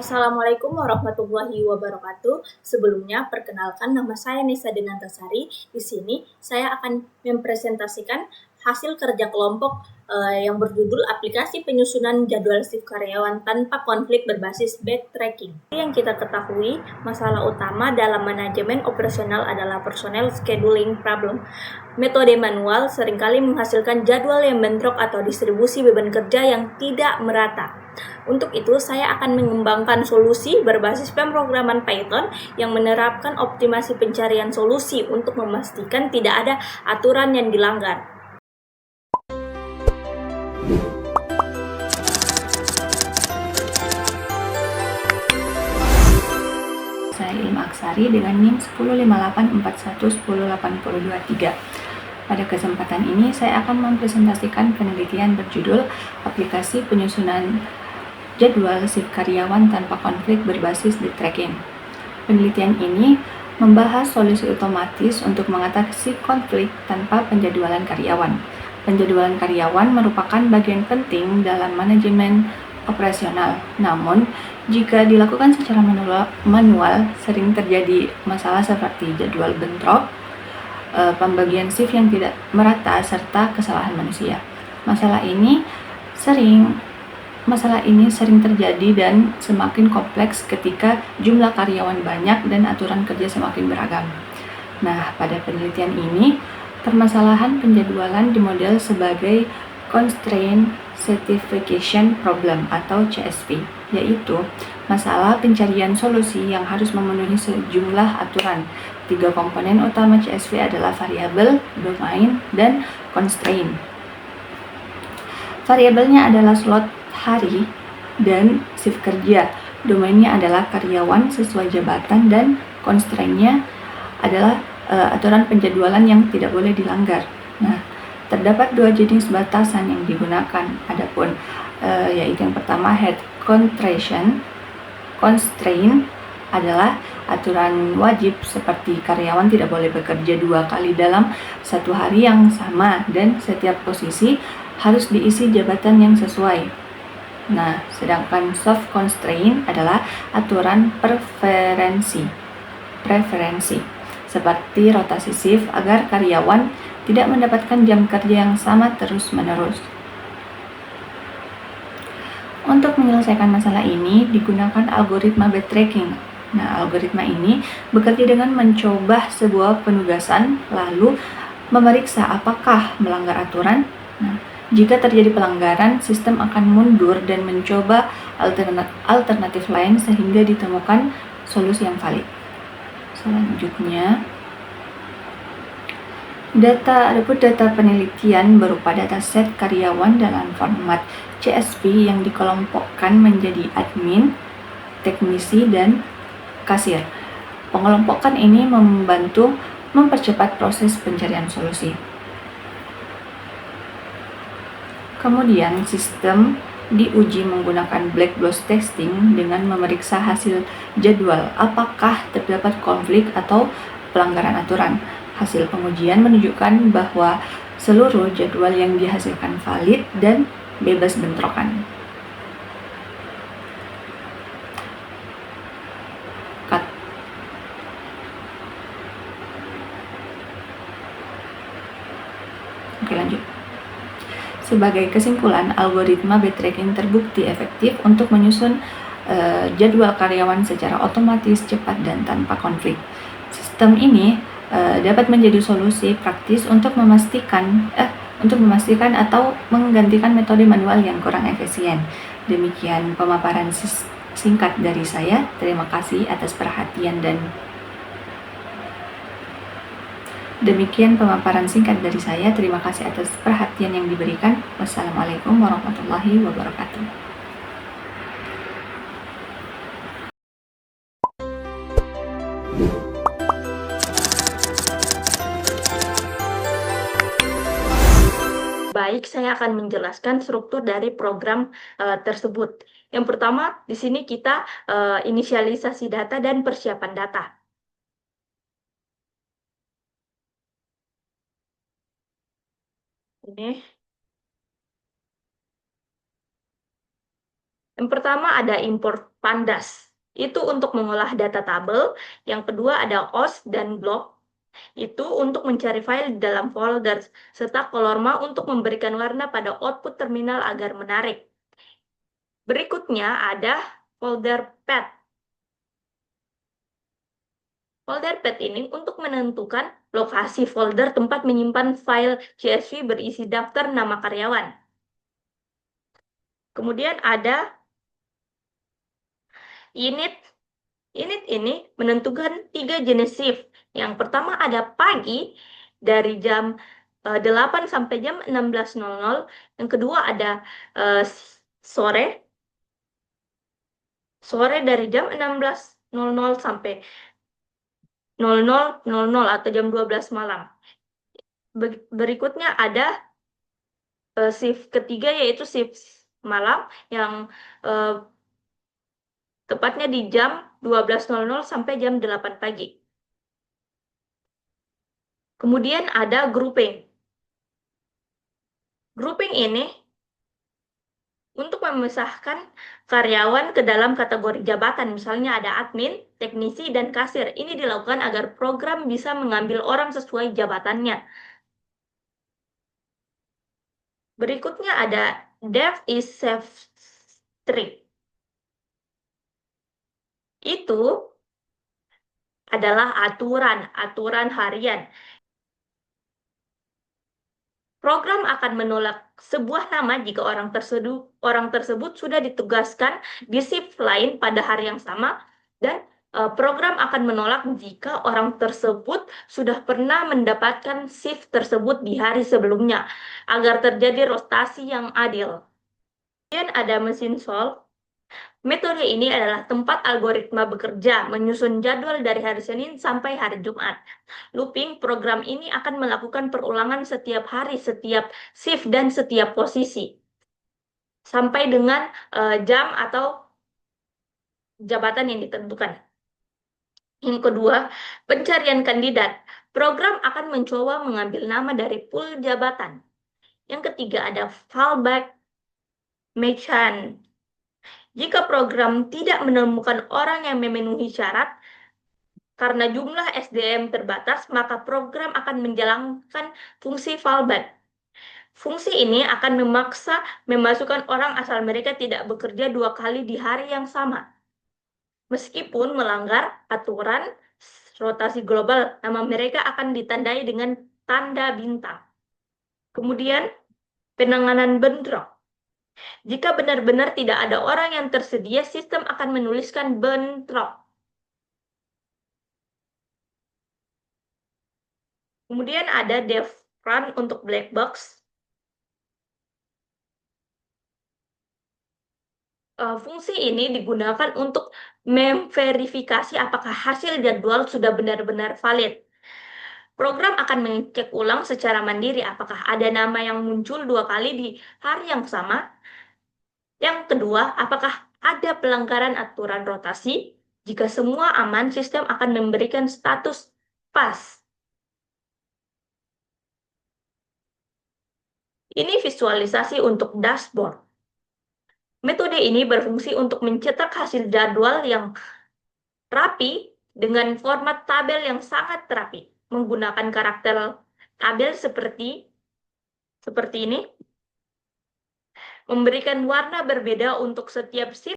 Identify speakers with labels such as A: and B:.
A: Assalamualaikum warahmatullahi wabarakatuh. Sebelumnya, perkenalkan nama saya Nisa Denantasari. Di sini saya akan mempresentasikan hasil kerja kelompok yang berjudul aplikasi penyusunan jadwal shift karyawan tanpa konflik berbasis backtracking. Yang kita ketahui, masalah utama dalam manajemen operasional adalah personal scheduling problem. Metode manual seringkali menghasilkan jadwal yang bentrok atau distribusi beban kerja yang tidak merata. Untuk itu, saya akan mengembangkan solusi berbasis pemrograman Python yang menerapkan optimasi pencarian solusi untuk memastikan tidak ada aturan yang dilanggar. Saya Ilma Aksari dengan NIM 105841108023. Pada kesempatan ini, saya akan mempresentasikan penelitian berjudul aplikasi penyusunan jadwal shift karyawan tanpa konflik berbasis di tracking. Penelitian ini membahas solusi otomatis untuk mengatasi konflik tanpa penjadwalan karyawan. Penjadwalan karyawan merupakan bagian penting dalam manajemen operasional. Namun, jika dilakukan secara manual sering terjadi masalah seperti jadwal bentrok, pembagian shift yang tidak merata, serta kesalahan manusia. Masalah ini sering terjadi dan semakin kompleks ketika jumlah karyawan banyak dan aturan kerja semakin beragam. Nah, pada penelitian ini, permasalahan penjadwalan dimodel sebagai Constraint Certification Problem atau CSP, yaitu masalah pencarian solusi yang harus memenuhi sejumlah aturan. 3 komponen utama CSP adalah variabel, domain, dan constraint. Variabelnya adalah slot hari dan shift kerja. Domainnya adalah karyawan sesuai jabatan dan constraint-nya adalah aturan penjadwalan yang tidak boleh dilanggar. Nah, terdapat 2 jenis batasan yang digunakan. Adapun yaitu yang pertama head constraint adalah aturan wajib seperti karyawan tidak boleh bekerja 2 kali dalam 1 hari yang sama dan setiap posisi harus diisi jabatan yang sesuai. Nah, sedangkan soft constraint adalah aturan preferensi seperti rotasi shift agar karyawan tidak mendapatkan jam kerja yang sama terus-menerus. Untuk menyelesaikan masalah ini digunakan algoritma backtracking. Nah, algoritma ini bekerja dengan mencoba sebuah penugasan lalu memeriksa apakah melanggar aturan. Nah, jika terjadi pelanggaran, sistem akan mundur dan mencoba alternatif lain sehingga ditemukan solusi yang valid. Selanjutnya, data penelitian berupa dataset karyawan dalam format CSV yang dikelompokkan menjadi admin, teknisi, dan kasir. Pengelompokan ini membantu mempercepat proses pencarian solusi. Kemudian, sistem diuji menggunakan black box testing dengan memeriksa hasil jadwal apakah terdapat konflik atau pelanggaran aturan. Hasil pengujian menunjukkan bahwa seluruh jadwal yang dihasilkan valid dan bebas bentrokan. Oke, lanjut. Sebagai kesimpulan, algoritma backtracking terbukti efektif untuk menyusun jadwal karyawan secara otomatis, cepat, dan tanpa konflik. Sistem ini dapat menjadi solusi praktis untuk memastikan atau menggantikan metode manual yang kurang efisien. Demikian pemaparan singkat dari saya. Terima kasih atas perhatian dan yang diberikan. Wassalamualaikum warahmatullahi wabarakatuh. Baik, saya akan menjelaskan struktur dari program tersebut. Yang pertama, di sini kita inisialisasi data dan persiapan data. Ini Yang pertama ada import pandas. Itu untuk mengolah data tabel. Yang kedua ada OS dan block. Itu untuk mencari file di dalam folder. Serta colorma untuk memberikan warna pada output terminal agar menarik. Berikutnya ada folder path. Folder path ini untuk menentukan lokasi folder tempat menyimpan file CSV berisi daftar nama karyawan. Kemudian ada init. Init ini menentukan 3 jenis shift. Yang pertama ada pagi dari jam 8 sampai jam 16.00. Yang kedua ada sore. Sore dari jam 16.00 sampai 00.00 atau jam 12 malam. Berikutnya ada shift ketiga yaitu shift malam yang tepatnya di jam 12.00 sampai jam 8 pagi. Kemudian ada grouping. Grouping ini untuk memisahkan karyawan ke dalam kategori jabatan. Misalnya ada admin, teknisi, dan kasir. Ini dilakukan agar program bisa mengambil orang sesuai jabatannya. Berikutnya ada dev is save strict. Itu adalah aturan harian. Program akan menolak sebuah nama jika orang tersebut sudah ditugaskan di shift lain pada hari yang sama, dan program akan menolak jika orang tersebut sudah pernah mendapatkan shift tersebut di hari sebelumnya, agar terjadi rotasi yang adil. Kemudian ada mesin solve. Metode ini adalah tempat algoritma bekerja, menyusun jadwal dari hari Senin sampai hari Jumat. Looping program ini akan melakukan perulangan setiap hari, setiap shift, dan setiap posisi. Sampai dengan jam atau jabatan yang ditentukan. Yang kedua, pencarian kandidat. Program akan mencoba mengambil nama dari pool jabatan. Yang ketiga ada fallback mechanic. Jika program tidak menemukan orang yang memenuhi syarat, karena jumlah SDM terbatas, maka program akan menjalankan fungsi fallback. Fungsi ini akan memaksa memasukkan orang asal mereka tidak bekerja 2 kali di hari yang sama. Meskipun melanggar aturan rotasi global, nama mereka akan ditandai dengan tanda bintang. Kemudian, penanganan bentrok. Jika benar-benar tidak ada orang yang tersedia, sistem akan menuliskan bentrok. Kemudian ada dev run untuk black box. Fungsi ini digunakan untuk memverifikasi apakah hasil jadwal sudah benar-benar valid. Program akan mengecek ulang secara mandiri apakah ada nama yang muncul 2 kali di hari yang sama. Yang kedua, apakah ada pelanggaran aturan rotasi. Jika semua aman, sistem akan memberikan status pas. Ini visualisasi untuk dashboard. Metode ini berfungsi untuk mencetak hasil jadwal yang rapi dengan format tabel yang sangat rapi, menggunakan karakter tabel seperti ini, memberikan warna berbeda untuk setiap sheet